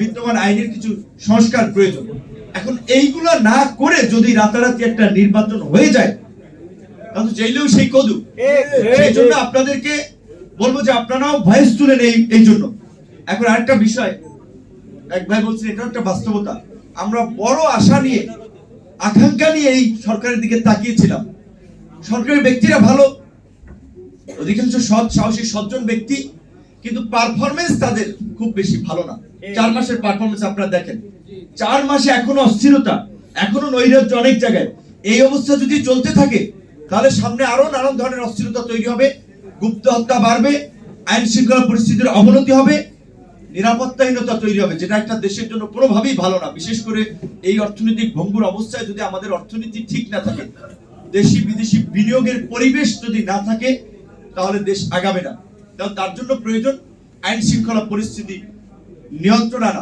বিদ্যমান আইনের কিছু সংস্কার প্রয়োজন। এখন এইগুলো না করে যদি রাতারাতি একটা নির্বাচন হয়ে যায় তাহলে চাইলেও সেই কদু। সেই জন্য আপনাদেরকে বলবো যে আপনারাও ভয়েস তুলেন এই জন্য। এখন আরেকটা বিষয়, এক ভাই বলছেন এটা একটা বাস্তবতা, আমরা বড় আশা নিয়ে আকাঙ্ক্ষা নিয়ে এই সরকারের দিকে তাকিয়েছিলাম। সরকারের ব্যক্তিরা ভালো, অধিকাংশ সৎ সাহসী সজ্জন ব্যক্তি, কিন্তু পারফরমেন্স তাদের খুব বেশি ভালো না। 4 মাসের পারফরমেন্স আপনারা দেখেন, 4 মাসে এখনো অস্থিরতা, এখনো নৈরাজ্য অনেক জায়গায়। এই অবস্থা যদি চলতে থাকে তাহলে সামনে আরো নানান ধরনের অস্থিরতা তৈরি হবে, গুপ্ত হত্যা বাড়বে, আইন শৃঙ্খলা পরিস্থিতির অবনতি হবে, নিরাপত্তাহীনতা তৈরি হবে, যেটা একটা দেশের জন্য কোনোভাবেই ভালো না। বিশেষ করে এই অর্থনৈতিক ভঙ্গুর অবস্থায় যদি আমাদের অর্থনীতি ঠিক না থাকে, দেশি বিদেশি বিনিয়োগের পরিবেশ যদি না থাকে, তাহলে দেশ আগাবে না। তার জন্য প্রয়োজন আইন শৃঙ্খলা পরিস্থিতি নিয়ন্ত্রণ আনা।